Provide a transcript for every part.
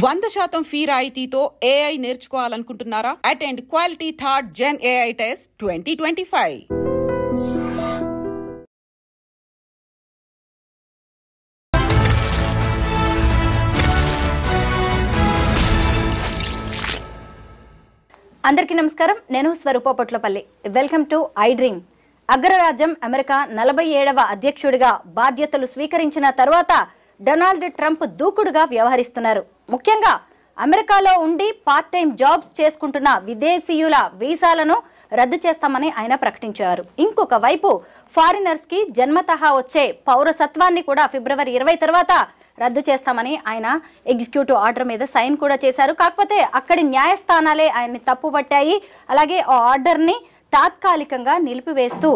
100% fee రాయితీతో AI నేర్చుకోవాలనుకుంటున్నారా? Attend quality third gen AI test 2025. అందరికీ నమస్కారం. నేను Swarupa Potlapalli. Welcome to iDream. అగ్రరాజ్యం అమెరికా 47వ అధ్యక్షుడిగా బాధ్యతలు స్వీకరించిన తర్వాత డొనాల్డ్ ట్రంప్ దూకుడుగా వ్యవహరిస్తున్నారు. ముఖ్యంగా అమెరికాలో ఉండి పార్ట్ టైం జాబ్స్ చేసుకుంటున్న విదేశీయుల వీసాలను రద్దు చేస్తామని ఆయన ప్రకటించారు. ఇంకొక వైపు ఫారినర్స్ కి జన్మతహా వచ్చే పౌరసత్వాన్ని కూడా ఫిబ్రవరి 20 తర్వాత రద్దు చేస్తామని ఆయన ఎగ్జిక్యూటివ్ ఆర్డర్ మీద సైన్ కూడా చేశారు. కాకపోతే అక్కడి న్యాయస్థానాలే ఆయన్ని తప్పుపట్టాయి. అలాగే ఆ ఆర్డర్ని తాత్కాలికంగా నిలిపివేస్తూ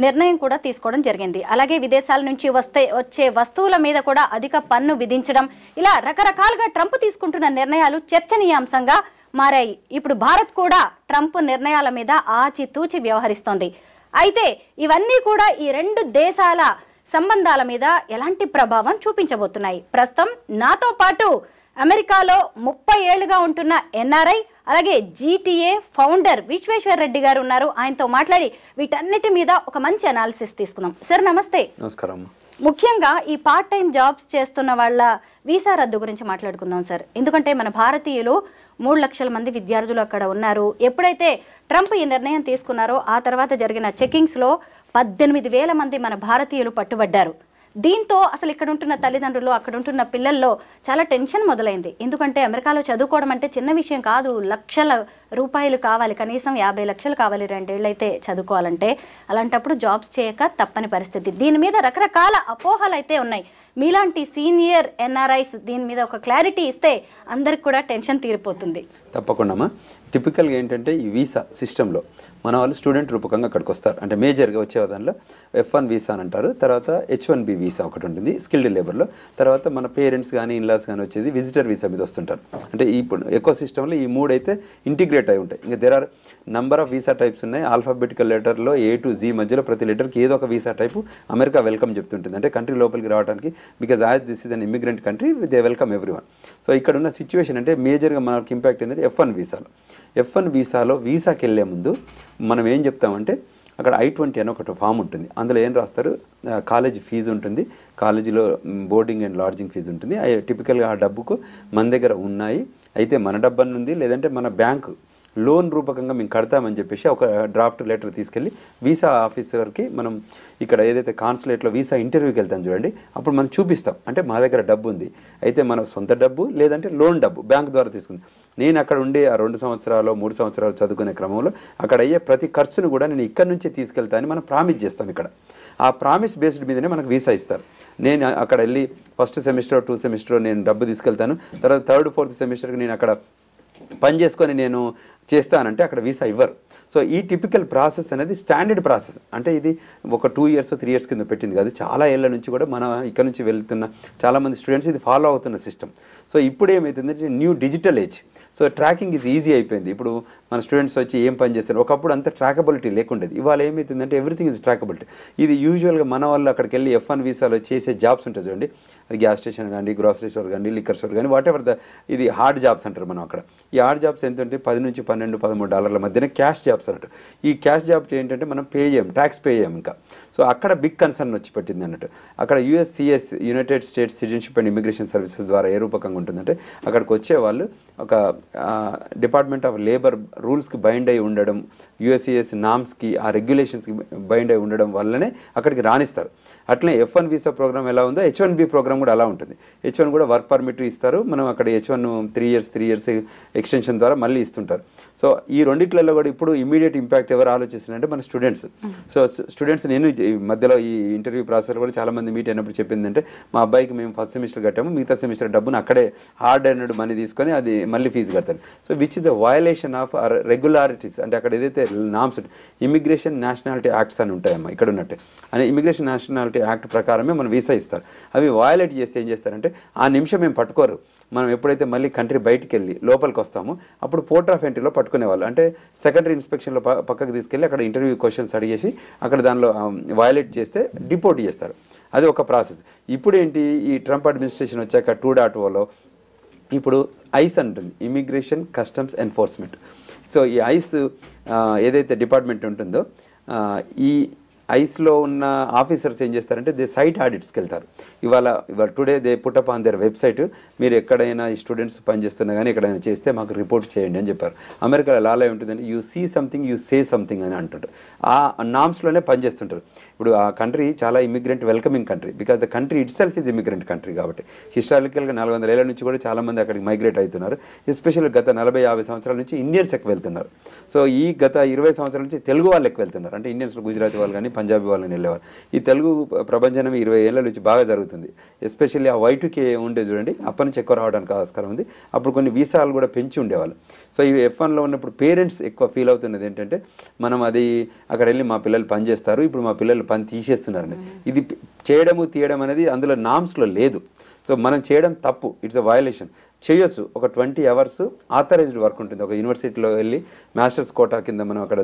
నిర్ణయం కూడా తీసుకోవడం జరిగింది. అలాగే విదేశాల నుంచి వచ్చే వస్తువుల మీద కూడా అధిక పన్ను విధించడం, ఇలా రకరకాలుగా ట్రంప్ తీసుకుంటున్న నిర్ణయాలు చర్చనీయాంశంగా మారాయి. ఇప్పుడు భారత్ కూడా ట్రంప్ నిర్ణయాల మీద ఆచితూచి వ్యవహరిస్తోంది. అయితే ఇవన్నీ కూడా ఈ రెండు దేశాల సంబంధాల మీద ఎలాంటి ప్రభావం చూపించబోతున్నాయి? ప్రస్తుతం నాతో పాటు అమెరికాలో 30 ఏళ్లుగా ఉంటున్న ఎన్ఆర్ఐ అలాగే జీటీఏ ఫౌండర్ విశ్వేశ్వర్ రెడ్డి గారు ఉన్నారు. ఆయనతో మాట్లాడి వీటన్నిటి మీద ఒక మంచి అనాలిసిస్ తీసుకుందాం. సార్ నమస్తే. నమస్కారం. ముఖ్యంగా ఈ పార్ట్ టైం జాబ్స్ చేస్తున్న వాళ్ళ వీసా రద్దు గురించి మాట్లాడుకుందాం సార్. ఎందుకంటే మన భారతీయులు 3 లక్షల మంది విద్యార్థులు అక్కడ ఉన్నారు. ఎప్పుడైతే ట్రంప్ ఈ నిర్ణయం తీసుకున్నారో ఆ తర్వాత జరిగిన చెకింగ్స్లో 18,000 మంది మన భారతీయులు పట్టుబడ్డారు. దీంతో అసలు ఇక్కడ ఉంటున్న తల్లిదండ్రులు, అక్కడ ఉంటున్న పిల్లల్లో చాలా టెన్షన్ మొదలైంది. ఎందుకంటే అమెరికాలో చదువుకోవడం అంటే చిన్న విషయం కాదు. లక్షల రూపాయలు కావాలి, కనీసం 50 లక్షలు కావాలి 2 ఏళ్ళు అయితే చదువుకోవాలంటే. అలాంటప్పుడు జాబ్స్ చేయక తప్పని పరిస్థితి. దీని మీద రకరకాల అపోహలు అయితే ఉన్నాయి. మీలాంటి సీనియర్ ఎన్ఆర్ఐస్ దీని మీద ఒక క్లారిటీ ఇస్తే అందరికి కూడా టెన్షన్ తీరిపోతుంది. తప్పకుండా. టిపికల్గా ఏంటంటే ఈ వీసా సిస్టంలో మన వాళ్ళు స్టూడెంట్ రూపకంగా అక్కడికి వస్తారు. అంటే మేజర్గా వచ్చే దానిలో F1 వీసా అని అంటారు. తర్వాత H1B వీసా ఒకటి ఉంటుంది స్కిల్డ్ లేబర్లో. తర్వాత మన పేరెంట్స్ కానీ ఇన్లాస్ కానీ వచ్చేది విజిటర్ వీసా మీద వస్తుంటారు. అంటే ఇప్పుడు ఎకో సిస్టంలో ఈ 3 అయితే ఇంటిగ్రేట్ అయి ఉంటాయి. ఇంకా there are number of visa types ఉన్నాయి. ఆల్ఫాబెటికల్ లెటర్లో A to Z మధ్యలో ప్రతి లెటర్కి ఏదో ఒక వీసా టైపు అమెరికా వెల్కమ్ చెప్తుంటుంది. అంటే కంట్రీ లోపలికి రావడానికి, because as this is an immigrant country they welcome everyone. So ఇక్కడ ఉన్న సిచ్యువేషన్ అంటే మేజర్గా మనకి ఇంపాక్ట్ ఏంటంటే F1 వీసాలో వీసాకి వెళ్ళే ముందు మనం ఏం చెప్తామంటే అక్కడ I-20 అని ఒకటి ఫామ్ ఉంటుంది. అందులో ఏం రాస్తారు, కాలేజ్ ఫీజు ఉంటుంది, కాలేజీలో బోర్డింగ్ అండ్ లాడ్జింగ్ ఫీజు ఉంటుంది. టిపికల్గా ఆ డబ్బుకు మన దగ్గర ఉన్నాయి, అయితే మన డబ్బు ఉంది, లేదంటే మన బ్యాంకు లోన్ రూపకంగా మేము కడతామని చెప్పేసి ఒక డ్రాఫ్ట్ లెటర్ తీసుకెళ్ళి వీసా ఆఫీసర్కి మనం ఇక్కడ ఏదైతే కాన్సులేట్లో వీసా ఇంటర్వ్యూకి వెళ్తాం చూడండి, అప్పుడు మనం చూపిస్తాం. అంటే మా దగ్గర డబ్బు ఉంది, అయితే మన సొంత డబ్బు లేదంటే లోన్ డబ్బు బ్యాంక్ ద్వారా తీసుకుంది. నేను అక్కడ ఉండే ఆ 2 సంవత్సరాలు 3 సంవత్సరాలు చదువుకునే క్రమంలో అక్కడ అయ్యే ప్రతి ఖర్చును కూడా నేను ఇక్కడి నుంచే తీసుకెళ్తానని మనం ప్రామిస్ చేస్తాం. ఇక్కడ ఆ ప్రామిస్ బేస్డ్ మీదనే మనకు వీసా ఇస్తారు. నేను అక్కడ వెళ్ళి ఫస్ట్ సెమిస్టర్ 2 సెమిస్టర్ నేను డబ్బు తీసుకెళ్తాను, తర్వాత 3rd 4th సెమిస్టర్కి నేను అక్కడ పని చేసుకొని నేను చేస్తానంటే అక్కడ వీసా ఇవ్వరు. సో ఈ టిపికల్ ప్రాసెస్ అనేది స్టాండర్డ్ ప్రాసెస్. అంటే ఇది ఒక 2 years 3 years కింద పెట్టింది కాదు, చాలా ఏళ్ళ నుంచి కూడా మన ఇక్కడ నుంచి వెళ్తున్న చాలామంది స్టూడెంట్స్ ఇది ఫాలో అవుతున్న సిస్టమ్. సో ఇప్పుడు ఏమవుతుందంటే new digital age, so tracking ఇది ఈజీ అయిపోయింది. ఇప్పుడు మన స్టూడెంట్స్ వచ్చి ఏం పని చేస్తారు, ఒకప్పుడు అంత ట్రాకబిలిటీ లేకుండేది. ఇవాళ ఏమవుతుందంటే ఎవ్రీథింగ్ ఇస్ ట్రాకబిలిటీ. ఇది యూజువల్గా మన వాళ్ళు అక్కడికి వెళ్ళి F1 వీసాలో చేసే జాబ్స్ ఉంటుంది చూడండి, అది గ్యాస్ స్టేషన్ కానీ, గ్రాసరీ స్టోర్ కానీ, లిక్కర్ స్టోర్ కానీ, వాట్ ఎవర్ ఇది హార్డ్ జాబ్స్ అంటారు మనం అక్కడ. ఈ హార్డ్ జాబ్స్ ఎంత ఉంటే $10 నుంచి $12-13 మధ్యన క్యాష్ జాబ్స్ అన్నట్టు. ఈ క్యాష్ జాబ్ ఏంటంటే మనం పే చేయం, ట్యాక్స్ పే చేయం ఇంకా. సో అక్కడ బిగ్ కన్సర్న్ వచ్చి పెట్టింది అన్నట్టు. అక్కడ USCIS United states citizenship and immigration services ద్వారా ఏ రూపకంగా ఉంటుందంటే అక్కడికి వచ్చే వాళ్ళు ఒక డిపార్ట్మెంట్ ఆఫ్ లేబర్ రూల్స్కి బైండ్ అయి ఉండడం, USCIS నామ్స్కి ఆ రెగ్యులేషన్స్కి బైండ్ అయి ఉండడం వల్లనే అక్కడికి రాణిస్తారు. అట్లనే F1 వీసా ప్రోగ్రామ్ ఎలా ఉందో H1B ప్రోగ్రామ్ కూడా అలా ఉంటుంది. H1 కూడా వర్క్ పర్మిట్ ఇస్తారు. మనం అక్కడ H1 3 years ఎక్స్టెన్షన్ ద్వారా మళ్ళీ ఇస్తుంటారు. సో ఈ రెండిట్లలో కూడా ఇప్పుడు ఇమీడియట్ ఇంపాక్ట్ ఎవరు ఆలోచిస్తున్నారంటే మన స్టూడెంట్స్. సో స్టూడెంట్స్ నేను మధ్యలో ఈ ఇంటర్వ్యూ ప్రాసెస్ కూడా చాలామంది మీట్ అయినప్పుడు చెప్పిందంటే మా అబ్బాయికి మేము ఫస్ట్ సెమిస్టర్ కట్టాము, మిగతా సెమిస్టర్ డబ్బును అక్కడే హార్డ్ ఎర్న్డ్ మనీ తీసుకొని అది మళ్ళీ ఫీజు కడతారు. So which is the violation of regularities. అంటే అక్కడ ఏదైతే నామ్స్ ఇమిగ్రేషన్ నేషనాలిటీ యాక్ట్స్ అని ఉంటాయమ్మా ఇక్కడ ఉన్నట్టే, అని ఇమిగ్రేషన్ నేషనాలిటీ యాక్ట్ ప్రకారమే మనం వీసా ఇస్తారు. అవి వయలేట్ చేస్తే ఏం చేస్తారంటే ఆ నిమిషం మేము పట్టుకోరు. మనం ఎప్పుడైతే మళ్ళీ కంట్రీ బయటికి వెళ్ళి లోపలికి వస్తామో అప్పుడు పోర్ట్ ఆఫ్ ఎంట్రీలో పట్టుకునేవాళ్ళు. అంటే సెకండరీ ఇన్స్పెక్షన్లో పక్కకు తీసుకెళ్ళి అక్కడ ఇంటర్వ్యూ క్వశ్చన్స్ అడిగేసి అక్కడ దానిలో వయలేట్ చేస్తే డిపోర్ట్ చేస్తారు. అది ఒక ప్రాసెస్. ఇప్పుడు ఏంటి, ఈ ట్రంప్ అడ్మినిస్ట్రేషన్ వచ్చాక 2.0లో ఇప్పుడు ఐస్ అంటుంది, ఇమిగ్రేషన్ కస్టమ్స్ ఎన్ఫోర్స్మెంట్. సో ఈ ఐస్ ఏదైతే డిపార్ట్మెంట్ ఉంటుందో ఈ ఐస్లో ఉన్న ఆఫీసర్స్ ఏం చేస్తారంటే దే సైట్ ఆడిట్స్కి వెళ్తారు. ఇవాళ today they put up on their website, మీరు ఎక్కడైనా ఈ స్టూడెంట్స్ పనిచేస్తున్నా కానీ ఎక్కడైనా చేస్తే మాకు రిపోర్ట్ చేయండి అని చెప్పారు. అమెరికాలో లాలో ఏముంటుందంటే you see something you say something అని అంటుంటారు. ఆ నామ్స్లోనే పనిచేస్తుంటారు. ఇప్పుడు ఆ కంట్రీ చాలా immigrant welcoming country, because the country itself is immigrant country. కాబట్టి హిస్టారికల్గా 400 ఏళ్ల నుంచి కూడా చాలామంది అక్కడికి మైగ్రేట్ అవుతున్నారు. ఎస్పెషల్లీ గత 40-50 సంవత్సరాల నుంచి ఇండియన్స్ ఎక్కువ వెళ్తున్నారు. సో ఈ గత 20 సంవత్సరాల నుంచి తెలుగు వాళ్ళు ఎక్కువ వెళ్తున్నారు. అంటే ఇండియన్స్లో గుజరాతీ వాళ్ళు కానీ పంజాబీ వాళ్ళని వెళ్ళేవారు. ఈ తెలుగు ప్రపంచం 20 ఏళ్ళ నుంచి బాగా జరుగుతుంది. ఎస్పెషల్లీ ఆ Y2K ఉండే చూడండి, అప్పటి నుంచి ఎక్కువ రావడానికి ఆస్కారం ఉంది. అప్పుడు కొన్ని వీసాలు కూడా పెంచి ఉండేవాళ్ళు. సో ఈ F1లో ఉన్నప్పుడు పేరెంట్స్ ఎక్కువ ఫీల్ అవుతున్నది ఏంటంటే మనం అది అక్కడ వెళ్ళి మా పిల్లలు పని చేస్తారు, ఇప్పుడు మా పిల్లలు పని తీసేస్తున్నారని. ఇది చేయడము తీయడం అనేది అందులో నామ్స్లో లేదు. సో మనం చేయడం తప్పు, ఇట్స్ అ వయలేషన్. చేయొచ్చు. ఒక 20 అవర్స్ ఆథరైజ్డ్ వర్క్ ఉంటుంది. ఒక యూనివర్సిటీలో వెళ్ళి మాస్టర్స్ కోటా కింద మనం అక్కడ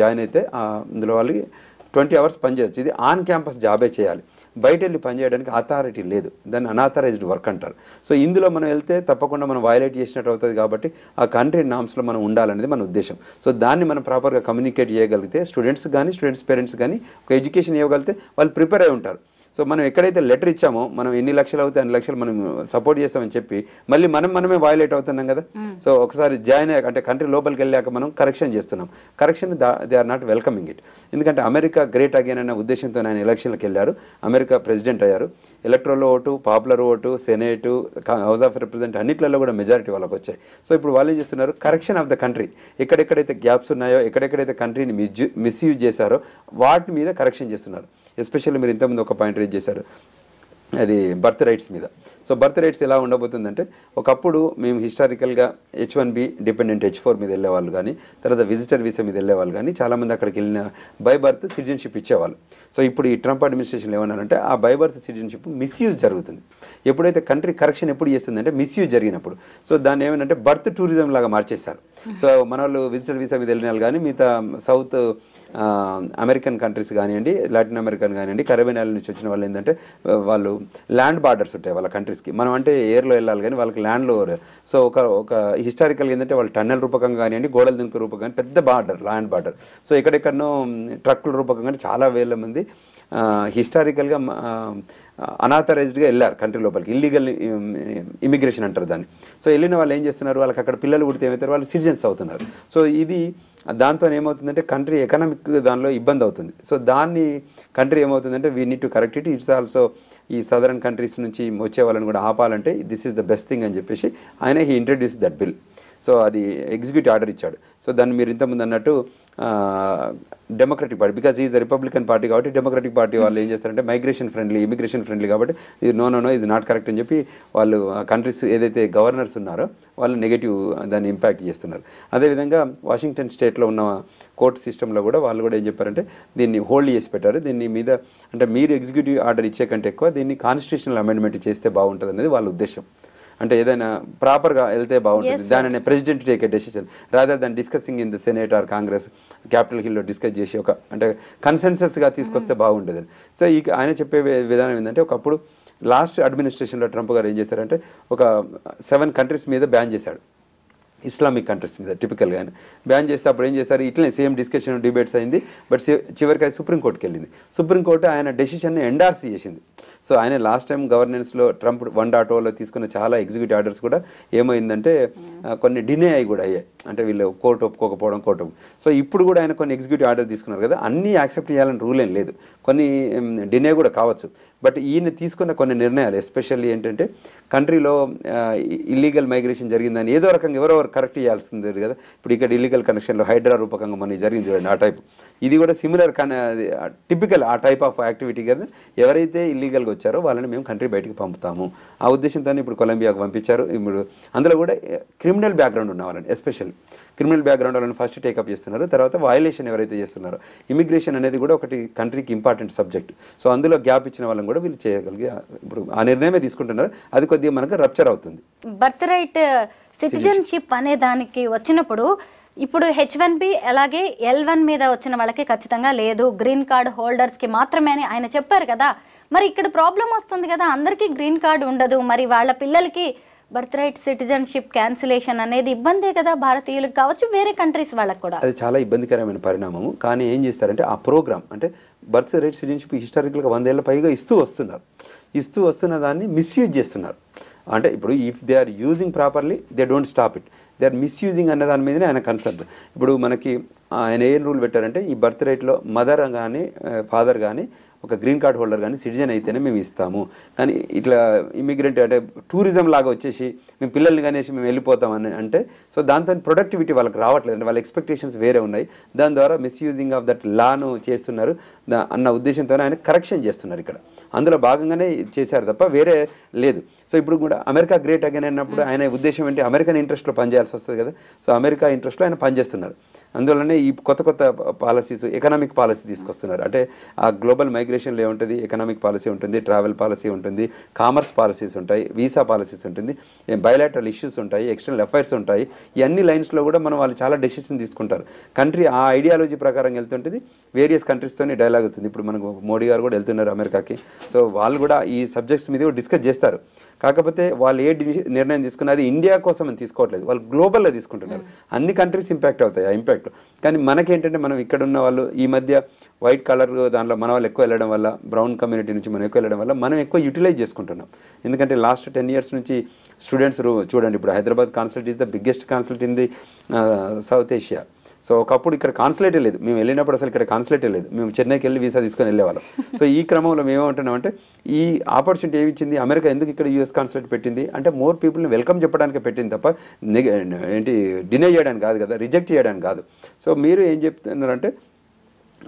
జాయిన్ అయితే అందులో వాళ్ళకి 20 అవర్స్ పనిచేయచ్చు. ఇది ఆన్ క్యాంపస్ జాబే చేయాలి. బయట వెళ్ళి పనిచేయడానికి అథారిటీ లేదు, దాన్ని అన్ఆథరైజ్డ్ వర్క్ అంటారు. సో ఇందులో మనం వెళ్తే తప్పకుండా మనం వయలేట్ చేసినట్టు అవుతుంది. కాబట్టి ఆ కంట్రీ నామ్స్లో మనం ఉండాలనేది మన ఉద్దేశం. సో దాన్ని మనం ప్రాపర్గా కమ్యూనికేట్ చేయగలిగితే స్టూడెంట్స్ కానీ స్టూడెంట్స్ పేరెంట్స్ కానీ ఒక ఎడ్యుకేషన్ ఇవ్వగలిగితే వాళ్ళు ప్రిపేర్ అయి ఉంటారు. సో మనం ఎక్కడైతే లెటర్ ఇచ్చామో మనం ఎన్ని లక్షలు అవుతాయి అన్ని లక్షలు మనం సపోర్ట్ చేస్తామని చెప్పి మళ్ళీ మనమే వయలేట్ అవుతున్నాం కదా. సో ఒకసారి జాయిన్ అయ్యాక అంటే కంట్రీ లోపలికి వెళ్ళాక మనం కరెక్షన్ చేస్తున్నాం. Correction they are not welcoming it. ఎందుకంటే అమెరికా గ్రేట్ అగైన్ అనే ఉద్దేశంతో ఆయన ఎలక్షన్లకు వెళ్ళారు. అమెరికా ప్రెసిడెంట్ అయ్యారు. Electoral vote, popular vote, senate, house of represent అన్నిట్లలో కూడా మెజారిటీ వాళ్ళకి వచ్చాయి. సో ఇప్పుడు వాళ్ళు ఏం చేస్తున్నారు, కరెక్షన్ ఆఫ్ ద కంట్రీ. ఎక్కడెక్కడైతే గ్యాప్స్ ఉన్నాయో, ఎక్కడెక్కడైతే కంట్రీని మిస్యూజ్ చేశారో వాటి మీద కరెక్షన్ చేస్తున్నారు. ఎస్పెషల్లీ మీరు ఇంతకుముందు ఒక పాయింట్ రేజ్ చేశారు, అది బర్త్ రైట్స్ మీద. సో బర్త్ రైట్స్ ఎలా ఉండబోతుందంటే ఒకప్పుడు మేము హిస్టారికల్గా H1B డిపెండెంట్ H4 మీద వెళ్ళేవాళ్ళు కానీ తర్వాత విజిటర్ వీసా మీద వెళ్ళేవాళ్ళు కానీ చాలామంది అక్కడికి వెళ్ళిన బై బర్త్ సిటిజన్షిప్ ఇచ్చేవాళ్ళు. సో ఇప్పుడు ఈ ట్రంప్ అడ్మినిస్ట్రేషన్ ఏమన్నారంటే ఆ బై బర్త్ సిటిజన్షిప్ మిస్యూజ్ జరుగుతుంది. ఎప్పుడైతే కంట్రీ కరెక్షన్ ఎప్పుడు చేస్తుందంటే మిస్యూజ్ జరిగినప్పుడు. సో దాన్ని ఏమంటే బర్త్ టూరిజం లాగా మార్చేస్తారు. సో మన వాళ్ళు విజిటర్ వీసా మీద వెళ్ళిన వాళ్ళు కానీ మిగతా సౌత్ అమెరికన్ కంట్రీస్ కానివ్వండి, లాటిన్ అమెరికన్ కానివ్వండి, కరేబియన్ ఐలాండ్ నుంచి వచ్చిన వాళ్ళు ఏంటంటే వాళ్ళు ల్యాండ్ బార్డర్స్ ఉంటాయి వాళ్ళ కంట్రీస్కి. మనం అంటే ఎయిర్లో వెళ్ళాలి కానీ వాళ్ళకి ల్యాండ్లో. సో ఒక హిస్టారికల్గా ఏంటంటే వాళ్ళు టన్నెల్ రూపకంగా కానివ్వండి, గోడల దింకు రూపకంగా పెద్ద బార్డర్, ల్యాండ్ బార్డర్. సో ఎక్కడెక్కడనో ట్రక్కుల రూపకంగా చాలా వేల మంది హిస్టారికల్గా అనాథరైజ్డ్గా వెళ్ళారు కంట్రీ లోపలికి. ఇల్లీగల్ ఇమిగ్రేషన్ అంటారు దాన్ని. సో వెళ్ళిన వాళ్ళు ఏం చేస్తున్నారు, వాళ్ళకి అక్కడ పిల్లలు పుడితే ఏమవుతారు, వాళ్ళు సిటిజన్స్ అవుతున్నారు. సో ఇది దాంతో ఏమవుతుందంటే కంట్రీ ఎకనామిక్ దానిలో ఇబ్బంది అవుతుంది. సో దాన్ని కంట్రీ ఏమవుతుందంటే we need to correct it. It's also ఈ సదరన్ కంట్రీస్ నుంచి వచ్చే వాళ్ళని కూడా ఆపాలంటే this is the best thing అని చెప్పేసి ఆయన he introduce that bill. So అది ఎగ్జిక్యూటివ్ ఆర్డర్ ఇచ్చాడు. సో దాన్ని మీరు ఇంతకుముందు అన్నట్టు Democratic Party, because is Republican Party కాబట్టి డెమోక్రటిక్ పార్టీ వాళ్ళు ఏం చేస్తారంటే మైగ్రేషన్ ఫ్రెండ్లీ, ఇమిగ్రేషన్ ఫ్రెండ్లీ కాబట్టి ఇది నో ఇది నాట్ కరెక్ట్ అని చెప్పి వాళ్ళు కంట్రీస్ ఏదైతే గవర్నర్స్ ఉన్నారో వాళ్ళు నెగటివ్ దాన్ని ఇంపాక్ట్ చేస్తున్నారు. అదేవిధంగా వాషింగ్టన్ స్టేట్లో ఉన్న కోర్టు సిస్టంలో కూడా వాళ్ళు కూడా ఏం చెప్పారంటే దీన్ని హోల్డ్ చేసి పెట్టారు. దీని మీద అంటే మీరు ఎగ్జిక్యూటివ్ ఆర్డర్ ఇచ్చే కంటే ఎక్కువ దీన్ని కాన్స్టిట్యూషనల్ అమెండ్మెంట్ చేస్తే బాగుంటుంది అనేది వాళ్ళ ఉద్దేశం. అంటే ఏదైనా ప్రాపర్గా వెళ్తే బాగుంటుంది. దానిని president take a decision rather than discussing in the Senate or Congress Capitol హిల్లో డిస్కస్ చేసి ఒక అంటే కన్సెన్సస్గా తీసుకొస్తే బాగుంటుంది. సో ఆయన చెప్పే విధానం ఏంటంటే ఒకప్పుడు లాస్ట్ అడ్మినిస్ట్రేషన్లో ట్రంప్ గారు ఏం చేశారంటే ఒక 7 కంట్రీస్ మీద బ్యాన్ చేశాడు, ఇస్లామిక్ కంట్రీస్ మీద టిపికల్గా ఆయన బ్యాన్ చేస్తే అప్పుడు ఏం చేశారు, ఇట్లనే సేమ్ డిస్కషన్ డిబేట్స్ అయింది. బట్ చివరికి అది సుప్రీంకోర్టుకి వెళ్ళింది. సుప్రీంకోర్టు ఆయన డెసిషన్ని ఎండార్స్ చేసింది. సో ఆయన లాస్ట్ టైం గవర్నెన్స్లో ట్రంప్ 1.0లో తీసుకున్న చాలా ఎగ్జిక్యూటివ్ ఆర్డర్స్ కూడా ఏమైందంటే కొన్ని డినే అయ్యి కూడా అయ్యాయి. అంటే వీళ్ళు కోర్టు ఒప్పుకోకపోవడం కోర్టు. సో ఇప్పుడు కూడా ఆయన కొన్ని ఎగ్జిక్యూటివ్ ఆర్డర్ తీసుకున్నారు కదా, అన్నీ యాక్సెప్ట్ చేయాలని రూల్ ఏం లేదు, కొన్ని డినే కూడా కావచ్చు. బట్ ఈయన తీసుకున్న కొన్ని నిర్ణయాలు ఎస్పెషల్లీ ఏంటంటే కంట్రీలో ఇల్లీగల్ మైగ్రేషన్ జరిగిందని ఏదో రకంగా ఎవరెవరు కరెక్ట్ చేయాల్సింది కదా. ఇప్పుడు ఇక్కడ ఇల్లీగల్ కనెక్షన్లో హైడ్రా రూపకంగా మనకి జరిగింది చూడండి, ఆ టైప్. ఇది కూడా సిమిలర్ టిపికల్ ఆ టైప్ ఆఫ్ యాక్టివిటీ కదా. ఎవరైతే ఇల్లీగల్గా వచ్చారో వాళ్ళని మేము కంట్రీ బయటికి పంపుతాము ఆ ఉద్దేశంతో ఇప్పుడు కొలంబియాకు పంపించారు. ఇప్పుడు అందులో కూడా క్రిమినల్ బ్యాక్గ్రౌండ్ ఉన్న వాళ్ళని, ఎస్పెషల్లీ క్రిమినల్ బ్యాక్గ్రౌండ్ వాళ్ళని ఫస్ట్ టేకప్ చేస్తున్నారు. తర్వాత వయలేషన్ ఎవరైతే చేస్తున్నారో, ఇమిగ్రేషన్ అనేది కూడా ఒకటి కంట్రీకి ఇంపార్టెంట్ సబ్జెక్ట్. సో అందులో గ్యాప్ ఇచ్చిన వాళ్ళని కూడా వీళ్ళు చేయగలిగి ఇప్పుడు ఆ నిర్ణయమే తీసుకుంటున్నారు. అది కొద్దిగా మనకు రప్చర్ అవుతుంది. బర్త్ రైట్ సిటిజన్షిప్ అనే దానికి వచ్చినప్పుడు ఇప్పుడు H1B అలాగే L1 మీద వచ్చిన వాళ్ళకి ఖచ్చితంగా లేదు, గ్రీన్ కార్డ్ హోల్డర్స్కి మాత్రమే అని ఆయన చెప్పారు కదా. మరి ఇక్కడ ప్రాబ్లం వస్తుంది కదా, అందరికీ గ్రీన్ కార్డ్ ఉండదు, మరి వాళ్ళ పిల్లలకి బర్త్ రైట్ సిటిజన్షిప్ క్యాన్సిలేషన్ అనేది ఇబ్బందే కదా భారతీయులకు కావచ్చు, వేరే కంట్రీస్ వాళ్ళకి కూడా. అది చాలా ఇబ్బందికరమైన పరిణామము. కానీ ఏం చేస్తారంటే ఆ ప్రోగ్రామ్ అంటే బర్త్ రైట్ సిటిజన్షిప్ హిస్టారికల్గా 100 ఏళ్ళ పైగా ఇస్తూ వస్తున్న దాన్ని మిస్యూజ్ చేస్తున్నారు. అంటే ఇప్పుడు if they are using properly they don't stop it, they are misusing అన్న దాని మీదనే ఆయన కన్సర్న్. ఇప్పుడు మనకి ఆయన ఏం రూల్ పెట్టారంటే ఈ బర్త్ రైట్లో మదర్ కానీ ఫాదర్ కానీ ఒక గ్రీన్ కార్డ్ హోల్డర్ కానీ సిటిజన్ అయితేనే మేము ఇస్తాము, కానీ ఇట్లా ఇమిగ్రెంట్ అంటే టూరిజం లాగా వచ్చేసి మేము పిల్లల్ని కనేసి మేము వెళ్ళిపోతామని అంటే సో దాంతో ప్రొడక్టివిటీ వాళ్ళకి రావట్లేదు, అంటే వాళ్ళ ఎక్స్పెక్టేషన్స్ వేరే ఉన్నాయి, దాని ద్వారా మిస్యూజింగ్ ఆఫ్ దట్ లాను చేస్తున్నారు అన్న ఉద్దేశంతో ఆయన కరెక్షన్ చేస్తున్నారు. ఇక్కడ అందులో భాగంగానే చేశారు తప్ప వేరే లేదు. సో ఇప్పుడు కూడా అమెరికా గ్రేట్ అగైన్ అన్నప్పుడు ఆయన ఉద్దేశం ఏంటి, అమెరికన్ ఇంట్రెస్ట్లో పనిచేయాల్సి వస్తుంది కదా, సో అమెరికా ఇంట్రెస్ట్లో ఆయన పనిచేస్తున్నారు. అందువల్లనే ఈ కొత్త పాలసీస్ ఎకనామిక్ పాలసీ తీసుకొస్తున్నారు. అంటే ఆ గ్లోబల్ మైగ్రేషన్లో ఏముంటుంది, ఎకనామిక్ పాలసీ ఉంటుంది, ట్రావెల్ పాలసీ ఉంటుంది, కామర్స్ పాలసీస్ ఉంటాయి, వీసా పాలసీస్ ఉంటుంది, బయలాటరల్ ఇష్యూస్ ఉంటాయి, ఎక్స్టర్నల్ అఫైర్స్ ఉంటాయి. ఈ అన్ని లైన్స్లో కూడా వాళ్ళు చాలా డెసిషన్ తీసుకుంటారు. కంట్రీ ఆ ఐడియాలజీ ప్రకారం వెళ్తుంటుంది, వేరియస్ కంట్రీస్తోనే డైలాగ్ అవుతుంది. ఇప్పుడు మనకు మోడీ గారు కూడా వెళ్తున్నారు అమెరికాకి, సో వాళ్ళు కూడా ఈ సబ్జెక్ట్స్ మీద డిస్కస్ చేస్తారు. కాకపోతే వాళ్ళు ఏ నిర్ణయం తీసుకున్నా అది ఇండియా కోసం అని తీసుకోవట్లేదు, వాళ్ళు గ్లోబల్లో తీసుకుంటున్నారు. అన్ని కంట్రీస్ ఇంపాక్ట్ అవుతాయి ఆ ఇంపాక్ట్. కానీ మనకేంటంటే మనం ఇక్కడ ఉన్న వాళ్ళు ఈ మధ్య వైట్ కలర్ దాంట్లో మన వాళ్ళు ఎక్కువ వెళ్ళడం వల్ల, బ్రౌన్ కమ్యూనిటీ నుంచి మనం ఎక్కువ వెళ్ళడం వల్ల మనం ఎక్కువ యూటిలైజ్ చేసుకుంటున్నాం. ఎందుకంటే లాస్ట్ 10 years నుంచి స్టూడెంట్స్ చూడండి, ఇప్పుడు Hyderabad consulate is the biggest consulate in the south Asia. So ఒకప్పుడు ఇక్కడ కాన్సులేటే లేదు, మేము వెళ్ళినప్పుడు అసలు ఇక్కడ కాన్సులేటే లేదు, మేము చెన్నైకి వెళ్ళి వీసా తీసుకొని వెళ్ళేవాళ్ళం. సో ఈ క్రమంలో మేమేమంటున్నామంటే ఈ ఆపర్చునిటీ ఏమి ఇచ్చింది అమెరికా, ఎందుకు ఇక్కడ యూఎస్ కాన్సులేట్ పెట్టింది అంటే మోర్ పీపుల్ని వెల్కమ్ చెప్పడానికి పెట్టింది తప్ప డినై చేయడానికి కాదు కదా, రిజెక్ట్ చేయడానికి కాదు. సో మీరు ఏం చెప్తున్నారంటే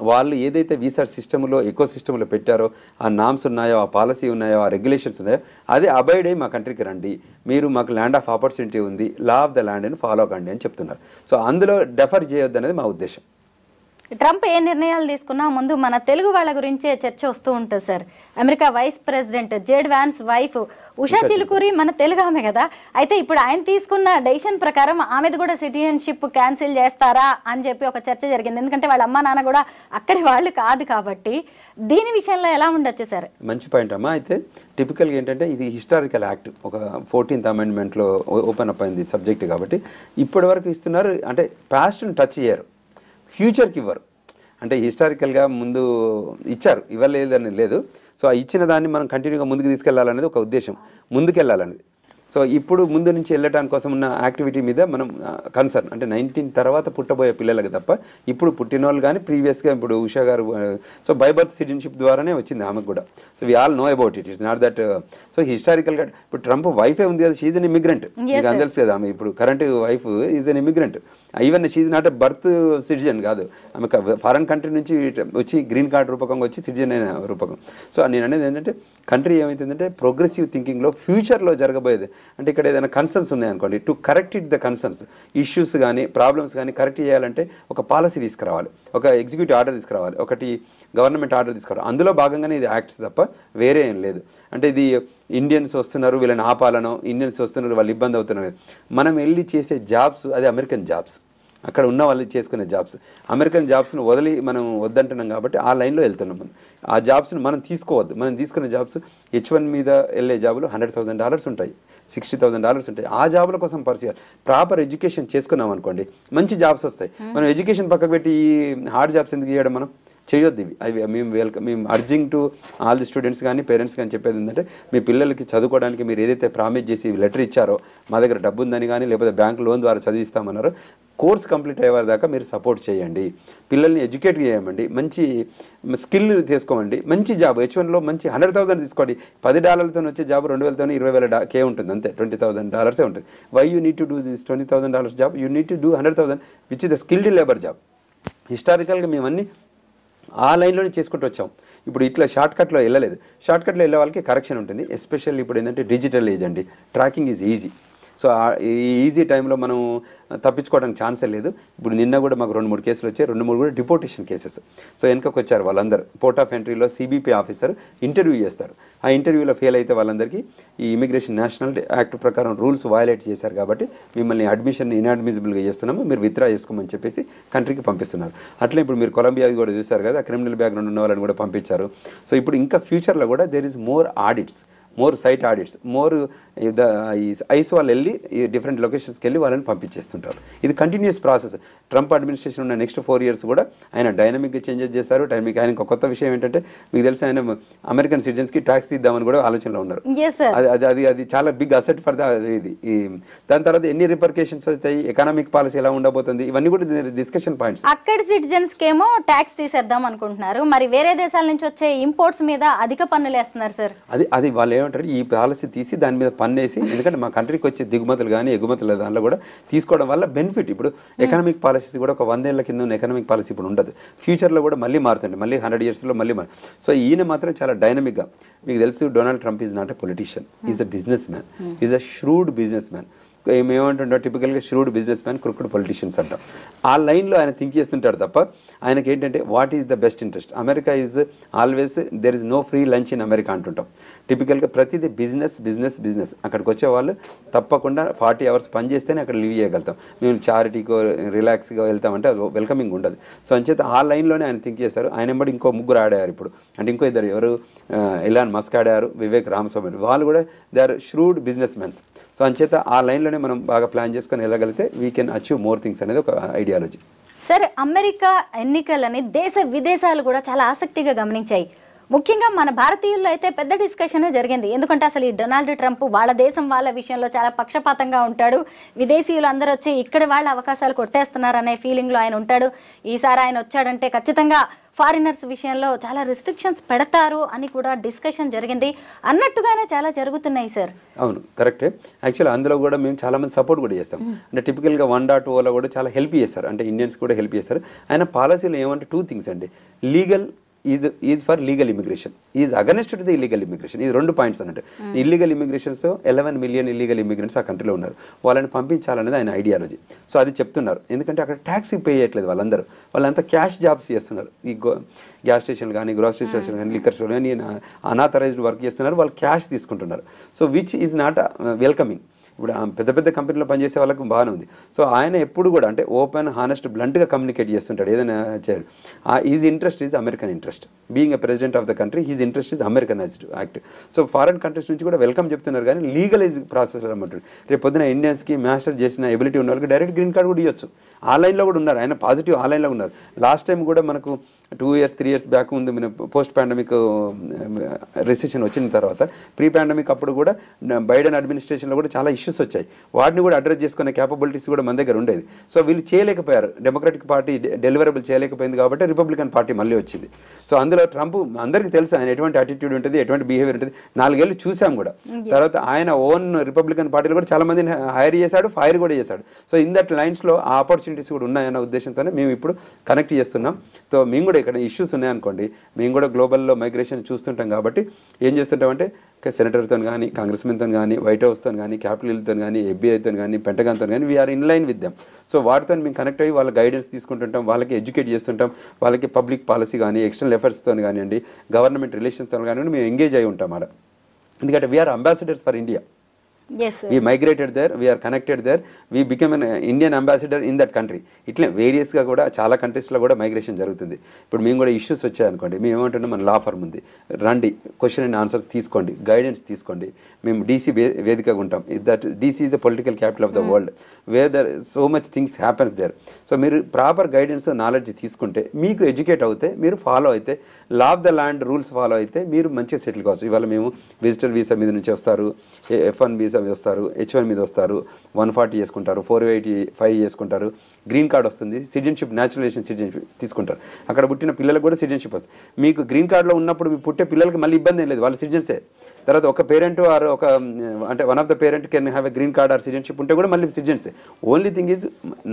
వాళ్ళు ఏదైతే వీసా సిస్టంలో ఎకో సిస్టంలో పెట్టారో ఆ నామ్స్ ఉన్నాయో, ఆ పాలసీ ఉన్నాయో, ఆ రెగ్యులేషన్స్ ఉన్నాయో అదే అబైడ్ అయ్యి మా కంట్రీకి రండి, మీరు మాకు ల్యాండ్ ఆఫ్ ఆపర్చునిటీ ఉంది, లా ఆఫ్ ద ల్యాండ్ అని ఫాలో కండి అని చెప్తున్నారు. సో అందులో డెఫర్ చేయొద్దు అనేది మా ఉద్దేశం. ట్రంప్ ఏ నిర్ణయాలు తీసుకున్నా ముందు మన తెలుగు వాళ్ళ గురించే చర్చ వస్తూ ఉంటుంది sir. America vice president JD Vance wife Usha Chilukuri మన తెలుగు ఆమె కదా, అయితే ఇప్పుడు ఆయన తీసుకున్న డెసిషన్ ప్రకారం ఆమెది కూడా సిటిజన్షిప్ క్యాన్సిల్ చేస్తారా అని చెప్పి ఒక చర్చ జరిగింది. ఎందుకంటే వాళ్ళ అమ్మ నాన్న కూడా అక్కడి వాళ్ళు కాదు కాబట్టి దీని విషయంలో ఎలా ఉండొచ్చు సార్? మంచి పాయింట్ అమ్మా. అయితే టిపికల్గా ఏంటంటే ఇది హిస్టారికల్ యాక్ట్, ఒక 14th Amendmentలో ఓపెన్ అప్ అయింది సబ్జెక్ట్ కాబట్టి ఇప్పటి వరకు ఇస్తున్నారు. అంటే పాస్ట్ని టచ్ చేయరు, ఫ్యూచర్కి ఇవ్వరు. అంటే హిస్టారికల్గా ముందు ఇచ్చారు, ఇవ్వలేదని లేదు. సో ఆ ఇచ్చిన దాన్ని మనం కంటిన్యూగా ముందుకు తీసుకెళ్లాలనేది ఒక ఉద్దేశం, ముందుకెళ్ళాలనేది. సో ఇప్పుడు ముందు నుంచి వెళ్ళటానికి కోసం ఉన్న యాక్టివిటీ మీద మనం కన్సర్న్, అంటే 19 తర్వాత పుట్టబోయే పిల్లలకు తప్ప ఇప్పుడు పుట్టిన వాళ్ళు కానీ ప్రీవియస్గా ఇప్పుడు ఉషా గారు సో బై బర్త్ సిటిజన్షిప్ ద్వారానే వచ్చింది ఆమెకు కూడా. So we all know about it, it's not that. So హిస్టారికల్గా ఇప్పుడు ట్రంప్ వైఫే ఉంది కదా, షీజ్ అన్ ఇమిగ్రెంట్, మీకు అందరు కదా ఆమె ఇప్పుడు current wife is an immigrant. Even she's not a birth citizen కాదు, ఆమె ఫారెన్ కంట్రీ నుంచి వచ్చి గ్రీన్ కార్డ్ రూపకంగా వచ్చి సిటిజన్ అయిన రూపకం. సో నేను అనేది ఏంటంటే కంట్రీ ఏమవుతుందంటే ప్రోగ్రెసివ్ థింకింగ్లో ఫ్యూచర్లో జరగబోయేది అంటే ఇక్కడ ఏదైనా కన్సర్న్స్ ఉన్నాయనుకోండి, to correct it the concerns issues కానీ ప్రాబ్లమ్స్ కానీ కరెక్ట్ చేయాలంటే ఒక పాలసీ తీసుకురావాలి, ఒక ఎగ్జిక్యూటివ్ ఆర్డర్ తీసుకురావాలి, ఒకటి గవర్నమెంట్ ఆర్డర్ తీసుకురావాలి. అందులో భాగంగానే ఇది యాక్ట్స్ తప్ప వేరే ఏం లేదు. అంటే ఇది ఇండియన్స్ వస్తున్నారు వీళ్ళని ఆపాలనో, ఇండియన్స్ వస్తున్నారు వాళ్ళు ఇబ్బంది అవుతున్నారు, మనం వెళ్ళి చేసే జాబ్స్ అది అమెరికన్ జాబ్స్, అక్కడ ఉన్న వాళ్ళు చేసుకునే జాబ్స్, అమెరికన్ జాబ్స్ను వదిలి మనం వద్దంటున్నాం కాబట్టి ఆ లైన్లో వెళ్తున్నాం. మనం ఆ జాబ్స్ని మనం తీసుకోవద్దు. మనం తీసుకునే జాబ్స్ H1 మీద వెళ్ళే జాబులు $100,000 ఉంటాయి, $60,000 ఉంటాయి. ఆ జాబుల కోసం పరిచయాలు ప్రాపర్ ఎడ్యుకేషన్ చేసుకున్నాం అనుకోండి మంచి జాబ్స్ వస్తాయి. మనం ఎడ్యుకేషన్ పక్కకు పెట్టి ఈ హార్డ్ జాబ్స్ ఎందుకు చేయడం మనం చేయొద్దు. ఇవి అవి మేము urging to all the students కానీ పేరెంట్స్ కానీ చెప్పేది ఏంటంటే మీ పిల్లలకి చదువుకోవడానికి మీరు ఏదైతే ప్రామిస్ చేసి లెటర్ ఇచ్చారో మా దగ్గర డబ్బు ఉందని కానీ లేకపోతే బ్యాంక్ లోన్ ద్వారా చదివిస్తామన్నారో కోర్స్ కంప్లీట్ అయ్యే దాకా మీరు సపోర్ట్ చేయండి, పిల్లల్ని ఎడ్యుకేట్ చేయమండి, మంచి స్కిల్ తీసుకోమండి, మంచి జాబ్ H1లో మంచి $100,000 తీసుకోండి. $10 వచ్చే జాబ్ 2,000 20,000 ఉంటుంది, అంతే $20,000 ఉంటుంది. Why you need to do this $20,000 job, you need to do $100,000 which is the skilled labour job. హిస్టారికల్గా మేమన్నీ ఆ లైన్లోనే చేసుకుంటూ వచ్చాం. ఇప్పుడు ఇట్లా షార్ట్కట్లో వెళ్ళలేదు. షార్ట్కట్లో వెళ్ళే వాళ్ళకి కరెక్షన్ ఉంటుంది. ఎస్పెషల్లీ ఇప్పుడు ఏంటంటే డిజిటల్ ఏజ్ అండి, ట్రాకింగ్ ఈజ్ ఈజీ. సో ఈ ఈజీ టైంలో మనం తప్పించుకోవడానికి ఛాన్సే లేదు. ఇప్పుడు నిన్న కూడా మాకు 2-3 కేసులు వచ్చాయి, 2-3 కూడా డిపోర్టేషన్ కేసెస్. సో వెనకకు వచ్చారు వాళ్ళందరూ. పోర్ట్ ఆఫ్ ఎంట్రీలో CBP ఆఫీసర్ ఇంటర్వ్యూ చేస్తారు. ఆ ఇంటర్వ్యూలో ఫెయిల్ అయితే వాళ్ళందరికీ ఈ ఇమిగ్రేషన్ నేషనల్ యాక్ట్ ప్రకారం రూల్స్ వయలేట్ చేశారు కాబట్టి మిమ్మల్ని అడ్మిషన్ ఇన్అడ్మిసిబుల్గా చేస్తున్నాము, మీరు విత్డ్రా చేసుకోమని చెప్పేసి కంట్రీకి పంపిస్తున్నారు. అట్లా ఇప్పుడు మీరు కొలంబియా కూడా చూశారు కదా, క్రిమినల్ బ్యాక్గ్రౌండ్ ఉన్న వాళ్ళని కూడా పంపించారు. సో ఇప్పుడు ఇంకా ఫ్యూచర్లో కూడా there is more audits. More site audits, more ICE వాళ్ళు వెళ్ళి డిఫరెంట్ లొకేషన్స్కి వెళ్ళి వాళ్ళని పంపించేస్తుంటారు. ఇది కంటిన్యూస్ ప్రాసెస్. ట్రంప్ అడ్మినిస్ట్రేషన్ ఉన్న నెక్స్ట్ 4 years కూడా ఆయన డైనమిక్గా చేంజెస్ చేస్తారు. ఆయన కొత్త విషయం ఏంటంటే మీకు తెలిసి ఆయన అమెరికన్ సిటిజన్స్కి ట్యాక్స్ తీద్దామని కూడా ఆలోచనలో ఉన్నారు. అది చాలా బిగ్ అసెట్ ఫర్ ఇది. దాని తర్వాత ఎన్ని రిపర్కేషన్స్ వస్తాయి, ఎకనామిక్ పాలసీ ఎలా ఉండబోతుంది, ఇవన్నీ కూడా డిస్కషన్ పాయింట్స్. అక్కడ సిటిజన్స్ కేమో ట్యాక్స్ తీసేద్దాం అనుకుంటున్నారు, మరి వేరే దేశాల నుంచి వచ్చే ఇంపోర్ట్స్ మీద అధిక పన్నులు వేస్తున్నారు సార్. అది వాళ్ళు ఏమంటారు, ఈ పాలసీ తీసి దాని మీద పన్ను వేసి, ఎందుకంటే మా కంట్రీకి వచ్చే దిగుమతులు కానీ ఎగుమతులు దానిలో కూడా తీసుకోవడం వల్ల బెనిఫిట్. ఇప్పుడు ఎకనామిక్ పాలసీ కూడా ఒక 100 ఏళ్ల కింద ఉన్న ఎకనామిక్ పాలసీ ఇప్పుడు ఉండదు, ఫ్యూచర్లో కూడా మళ్ళీ మారుతుంది, మళ్ళీ 100 yearsలో మళ్ళీ సో ఈయన మాత్రం చాలా డైనమిక్గా. మీకు తెలుసు Donald Trump is not a politician, is a business man, is a shrewd business man. ఏమంటుంటా టిపికల్గా shrewd business man, crooked politicians అంటాం. ఆ లైన్లో ఆయన థింక్ చేస్తుంటాడు తప్ప ఆయనకి ఏంటంటే what is the best interest. America is always there is no free lunch in America అంటుంటాం. టిపికల్గా ప్రతిదీ బిజినెస్ బిజినెస్ బిజినెస్. అక్కడికి వచ్చే వాళ్ళు తప్పకుండా 40 hours పని చేస్తేనే అక్కడ లివ్ చేయగలుగుతాం. మేము చారిటీకో రిలాక్స్గా వెళ్తామంటే అది వెల్కమింగ్ ఉండదు. సో అంచేత ఆ లైన్లోనే ఆయన థింక్ చేస్తారు. ఆయన ఎంబడి ఇంకో 3 ఆడారు ఇప్పుడు, అంటే ఇంకో 2 ఎవరు, ఎలాన్ మస్క్ ఆడారు, వివేక్ రామస్వామి, వాళ్ళు కూడా they are shrewd business mans. So అంచేత ఆ లైన్లోనే మనం బాగా ప్లాన్ చేసుకొని వెళ్ళగలిగితే we can achieve more things అనేది ఒక ఐడియాలజీ. సరే, అమెరికా ఎన్నికలని దేశ విదేశాలు కూడా చాలా ఆసక్తిగా గమనించాయి. ముఖ్యంగా మన భారతీయుల్లో అయితే పెద్ద డిస్కషన్ జరిగింది. ఎందుకంటే అసలు ఈ డొనాల్డ్ ట్రంప్ వాళ్ళ దేశం వాళ్ళ విషయంలో చాలా పక్షపాతంగా ఉంటాడు, విదేశీయులు అందరూ వచ్చి ఇక్కడ వాళ్ళ అవకాశాలు కొట్టేస్తున్నారనే ఫీలింగ్లో ఆయన ఉంటాడు. ఈసారి ఆయన వచ్చాడంటే ఖచ్చితంగా ఫారినర్స్ విషయంలో చాలా రిస్ట్రిక్షన్స్ పెడతారు అని కూడా డిస్కషన్ జరిగింది. అన్నట్టుగానే చాలా జరుగుతున్నాయి సార్. అవును, కరెక్టే. యాక్చువల్లీ అందులో కూడా మేము చాలామంది సపోర్ట్ కూడా చేస్తాం. అంటే టిపికల్గా 1.0లో కూడా చాలా హెల్ప్ చేస్తారు, అంటే ఇండియన్స్ కూడా హెల్ప్ చేస్తారు. ఆయన పాలసీలో ఏమంటే 2 things అండి. Legal is for legal immigration, is against to the illegal immigration. ఇది 2 points అన్నట్టు. ఇల్లీగల్ ఇమిగ్రేషన్స్తో 11 million ఇల్లీగల్ ఇమిగ్రెంట్స్ ఆ కంట్రీలో ఉన్నారు, వాళ్ళని పంపించాలనేది ఆయన ఐడియాలజీ. సో అది చెప్తున్నారు, ఎందుకంటే అక్కడ ట్యాక్స్ పే చేయట్లేదు వాళ్ళంతా క్యాష్ జాబ్స్ చేస్తున్నారు. ఈ గ్యాస్ స్టేషన్ కానీ, గ్రోసరీ స్టేషన్ కానీ, లిక్కర్ స్టోర్ కానీ అనాథరైజ్డ్ వర్క్ చేస్తున్నారు, వాళ్ళు క్యాష్ తీసుకుంటున్నారు. So which is not welcoming. ఇప్పుడు పెద్ద పెద్ద కంపెనీలో పనిచేసే వాళ్ళకి బాగానే ఉంది. సో ఆయన ఎప్పుడు కూడా అంటే ఓపెన్ హానెస్ట్ బ్లంట్గా కమ్యూనికేట్ చేస్తుంటాడు ఏదైనా చేయడు. Is interest is American interest. Being a president of the country his interest is Americanized act. So foreign countries నుంచి కూడా వెల్కమ్ చెప్తున్నారు, కానీ లీగలైజ్ ప్రాసెస్ రమ్మంటాడు. రేపు పొద్దున ఇండియన్స్కి మాస్టర్ చేసిన ఎబిలిటీ ఉన్న వాళ్ళకి డైరెక్ట్ గ్రీన్ కార్డ్ కూడా ఇవ్వచ్చు. ఆ లైన్లో కూడా ఉన్నారు, ఆయన పాజిటివ్ ఆ లైన్లో ఉన్నారు. లాస్ట్ టైం కూడా మనకు 2 years 3 years బ్యాక్ ఉంది, మన పోస్ట్ పాండమిక్ రిసెషన్ వచ్చిన తర్వాత ప్రీ పాండమిక్ అప్పుడు కూడా బైడెన్ అడ్మినిస్ట్రేషన్లో కూడా చాలా ఇష్యూస్ వచ్చాయి. వాటిని కూడా అడ్రస్ చేసుకునే క్యాపబిలిటీస్ కూడా మన దగ్గర ఉండేది. సో వీళ్ళు చేయలేకపోయారు, డెమోక్రటిక్ పార్టీ డెలివరబుల్ చేయలేకపోయింది కాబట్టి రిపబ్లికన్ పార్టీ మళ్ళీ వచ్చింది. సో అందులో ట్రంప్ అందరికీ తెలుసు ఆయన ఎటువంటి యాటిట్యూడ్ ఉంటుంది, ఎటువంటి బిహేవియర్ ఉంటుంది. 4 ఏళ్ళు చూసాం కూడా. తర్వాత ఆయన ఓన్ రిపబ్లికన్ పార్టీలో కూడా చాలా మందిని హైర్ చేశాడు, ఫైర్ కూడా చేశాడు. సో ఇన్ దట్ లైన్స్లో ఆ ఆపర్చునిటీస్ కూడా ఉన్నాయన్న ఉద్దేశంతోనే మేము ఇప్పుడు కనెక్ట్ చేస్తున్నాం. సో మేము కూడా ఇక్కడ ఇష్యూస్ ఉన్నాయనుకోండి, మేము కూడా గ్లోబల్లో మైగ్రేషన్ చూస్తుంటాం కాబట్టి ఏం చేస్తుంటామంటే సెనేటర్తో కానీ, కాంగ్రెస్మెన్తో కానీ, వైట్ హౌస్తో కానీ, క్యాపిటల్ హిల్తో కానీ, FBI కానీ, పెంటగాన్తో కానీ we are in line with them. So వాటితో మేము కనెక్ట్ అయ్యి వాళ్ళ గైడెన్స్ తీసుకుంటుంటాం, వాళ్ళకి ఎడ్యుకేట్ చేస్తుంటాం, వాళ్ళకి పబ్లిక్ పాలసీ కానీ, ఎక్స్టర్నల్ ఎఫర్ట్స్తో కానివ్వండి, గవర్నమెంట్ రిలేషన్స్తో కానివ్వండి మేము ఎంగేజ్ అయి ఉంటాం ఆడ. ఎందుకంటే we are ambassadors for India. We migrated there, we are connected there, we became an Indian ambassador in that country. ఇట్లే వేరియస్గా కూడా చాలా కంట్రీస్లో కూడా మైగ్రేషన్ జరుగుతుంది. ఇప్పుడు మేము కూడా ఇష్యూస్ వచ్చాయనుకోండి, మేము ఏమంటున్నాం, మన లా ఫర్మ్ ఉంది, రండి క్వశ్చన్ అండ్ ఆన్సర్స్ తీసుకోండి, గైడెన్స్ తీసుకోండి. మేము DC వేదికగా ఉంటాం. That DC is the political capital of the world, where there so much things happens there. So మీరు ప్రాపర్ గైడెన్స్ నాలెడ్జ్ తీసుకుంటే, మీకు ఎడ్యుకేట్ అవుతే, మీరు ఫాలో అయితే, law of the land rules follow అయితే మీరు మంచిగా సెటిల్ కావచ్చు. ఇవాళ మేము విజిటర్ వీసా మీద నుంచి వస్తారు, F1 వీసా వస్తారు, H1 మీద వస్తారు, 140 చేసుకుంటారు, 485 చేసుకుంటారు, గ్రీన్ కార్డ్ వస్తుంది, సిటిజన్షిప్ న్యాచురలైజేషన్ సిటిజన్షిప్ తీసుకుంటారు. అక్కడ పుట్టిన పిల్లలకు కూడా సిటిజన్షిప్ వస్తుంది. మీకు గ్రీన్ కార్డులో ఉన్నప్పుడు మీ పుట్టే పిల్లలకి మళ్ళీ ఇబ్బంది ఏం లేదు, వాళ్ళు సిటిజన్సే. తర్వాత ఒక పేరెంట్ ఆర్ ఒక అంటే one of the parent can have a green card or citizenship ఉంటే కూడా మళ్ళీ సిటిజన్సే. Only thing is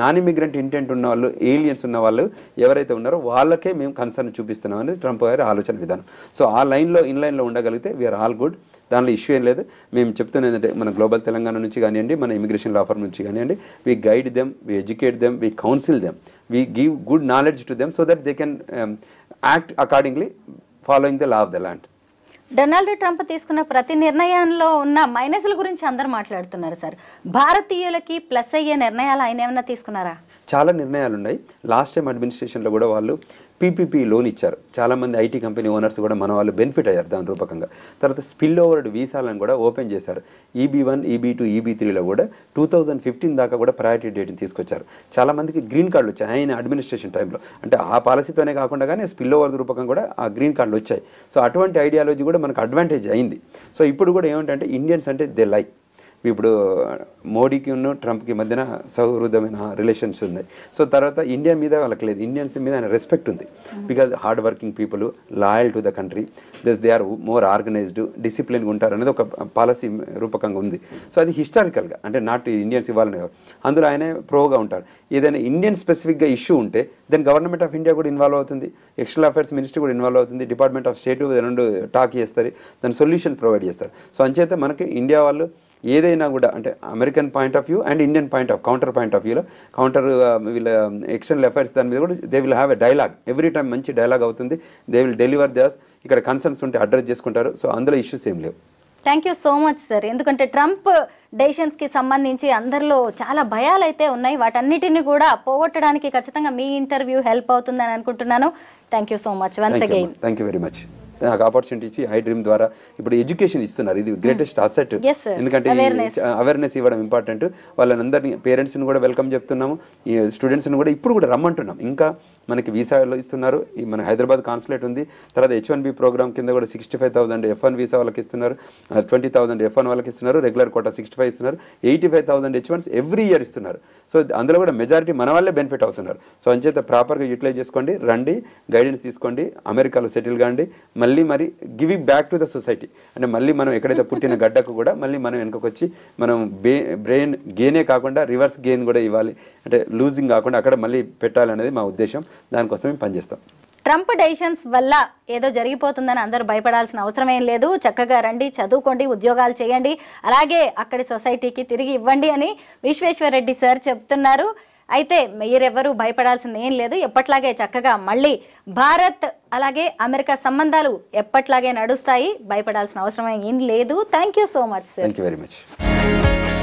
non immigrant intent ఉన్న వాళ్ళు, ఏలియన్స్ ఉన్న వాళ్ళు ఎవరైతే ఉన్నారో వాళ్ళకే మేము కన్సర్న్ చూపిస్తున్నాం అనేది ట్రంప్ గారి ఆలోచన విధానం. సో ఆ లైన్లో ఇన్ లైన్లో ఉండగలిగితే వీఆర్ ఆల్ గుడ్, దానిలో ఇష్యూ ఏం లేదు. మేము చెప్తున్నది ఏంటంటే మన గ్లోబల్ తెలంగాణ నుంచి కానివ్వండి, మన ఇమిగ్రేషన్ లా ఫర్మ్ నుంచి కానివ్వండి, we guide them, we educate them, we counsel them, we give good knowledge to them so that they can act accordingly following the law of the land. Donald Trump తీసుకున్న ప్రతి నిర్ణయంలో ఉన్న మైనస్ల గురించి అందరూ మాట్లాడుతున్నారు sir. భారతీయులకి plus అయ్యే నిర్ణయాలు ఆయన ఏమైనా తీసుకున్నారా? చాలా నిర్ణయాలు ఉన్నాయి. లాస్ట్ టైం అడ్మినిస్ట్రేషన్లో కూడా వాళ్ళు పీపీపీ లోన్ ఇచ్చారు. చాలామంది ఐటీ కంపెనీ ఓనర్స్ కూడా మన వాళ్ళు బెనిఫిట్ అయ్యారు దాని రూపకంగా. తర్వాత స్పిల్ ఓవర్డ్ వీసాలను కూడా ఓపెన్ చేశారు. EB1, EB2, EB3లో కూడా 2015 దాకా కూడా ప్రయారిటీ డేట్ని తీసుకొచ్చారు. చాలామందికి గ్రీన్ కార్డులు వచ్చాయి ఆయన అడ్మినిస్ట్రేషన్ టైంలో. అంటే ఆ పాలసీతోనే కాకుండా కానీ స్పిల్ ఓవర్ రూపకంగా కూడా ఆ గ్రీన్ కార్డులు వచ్చాయి. సో అటువంటి ఐడియాలజీ కూడా మనకు అడ్వాంటేజ్ అయింది. సో ఇప్పుడు కూడా ఏమిటంటే ఇండియన్స్ అంటే దే లైక్. ఇప్పుడు మోడీకి ఉన్న ట్రంప్కి మధ్యన సౌహృదమైన రిలేషన్స్ ఉన్నాయి. సో తర్వాత ఇండియా మీద వాళ్ళకి లేదు, ఇండియన్స్ మీద ఆయన రెస్పెక్ట్ ఉంది. Because hard working people, loyal to the country, they are more organised, డిసిప్లిన్గా ఉంటారు అనేది ఒక పాలసీ రూపకంగా ఉంది. సో అది హిస్టారికల్గా అంటే నాట్ ఇండియన్స్ ఇవ్వాలని కాదు, అందులో ఆయనే ప్రోగా ఉంటారు. ఏదైనా ఇండియన్ స్పెసిఫిక్గా ఇష్యూ ఉంటే దెన్ గవర్నమెంట్ ఆఫ్ ఇండియా కూడా ఇన్వాల్వ్ అవుతుంది, ఎక్స్టర్నల్ అఫైర్స్ మినిస్ట్రీ కూడా ఇన్వాల్వ్ అవుతుంది, డిపార్ట్మెంట్ ఆఫ్ స్టేట్ రెండు టాక్ చేస్తారు, దాని సొల్యూషన్ ప్రొవైడ్ చేస్తారు. సో అంచేత మనకి ఇండియా వాళ్ళు ఏదైనా కూడా అంటే American point of view and Indian counter point of వ్యూలో వీళ్ళ ఎక్స్టర్నల్ అఫైర్స్ దాని మీద కూడా they will have a dialogue. Every time మంచి డైలాగ్ అవుతుంది. దే విల్ డెలివర్ దస్. ఇక్కడ కన్సర్న్స్ ఉంటే అడ్రస్ చేసుకుంటారు. సో అందులో ఇష్యూస్ ఏం లేవు. Thank you so much sir. ఎందుకంటే ట్రంప్ డెసిషన్స్కి సంబంధించి అందరిలో చాలా భయాలు అయితే ఉన్నాయి. వాటన్నిటిని కూడా పోగొట్టడానికి ఖచ్చితంగా మీ ఇంటర్వ్యూ హెల్ప్ అవుతుందని అనుకుంటున్నాను. Thank you so much once again. Thank you very much. నాకు ఆపర్చునిటీ ఇచ్చి iDream ద్వారా ఇప్పుడు ఎడ్యుకేషన్ ఇస్తున్నారు. ఇది గ్రేటెస్ట్ అసెట్. ఎందుకంటే అవేర్నెస్ ఇవ్వడం ఇంపార్టెంట్. వాళ్ళని అందరినీ పేరెంట్స్ని కూడా వెల్కమ్ చెప్తున్నాము, ఈ స్టూడెంట్స్ని కూడా ఇప్పుడు కూడా రమ్మంటున్నాం. ఇంకా మనకి వీసాలో ఇస్తున్నారు. మన హైదరాబాద్ కాన్సులేట్ ఉంది. తర్వాత H1B ప్రోగ్రామ్ కింద కూడా 65,000 F1 వీసా వాళ్ళకి ఇస్తున్నారు, 20,000 F1 వాళ్ళకి ఇస్తున్నారు, రెగ్యులర్ కోటా 65 ఇస్తున్నారు, 85,000 H1s ఎవ్రీ ఇయర్ ఇస్తున్నారు. సో అందులో కూడా మెజారిటీ మన వాళ్ళే బెనిఫిట్ అవుతున్నారు. సో అంచేత ప్రాపర్గా యూటిలైజ్ చేసుకోండి, రండి, గైడెన్స్ తీసుకోండి, అమెరికాలో సెటిల్ కాండి, మళ్ళీ giving back to the society. అంటే మళ్ళీ మనం ఎక్కడైతే పుట్టిన గడ్డకు కూడా మళ్ళీ మనం వెనుకకు వచ్చి మనం బ్రెయిన్ గెయినే కాకుండా రివర్స్ గెయిన్ కూడా ఇవ్వాలి, అంటే లూజింగ్ కాకుండా అక్కడ మళ్ళీ పెట్టాలనేది మా ఉద్దేశం. దానికోసం మేము పనిచేస్తాం. ట్రంప్ డెసిషన్స్ వల్ల ఏదో జరిగిపోతుందని అందరూ భయపడాల్సిన అవసరం ఏం లేదు. చక్కగా రండి, చదువుకోండి, ఉద్యోగాలు చేయండి, అలాగే అక్కడి సొసైటీకి తిరిగి ఇవ్వండి అని విశ్వేశ్వర్ రెడ్డి సార్ చెప్తున్నారు. అయితే మీరెవరూ భయపడాల్సింది ఏం లేదు. ఎప్పట్లాగే చక్కగా మళ్ళీ భారత్ అలాగే అమెరికా సంబంధాలు ఎప్పట్లాగే నడుస్తాయి. భయపడాల్సిన అవసరం ఏం లేదు. Thank you so much sir. Thank you very much.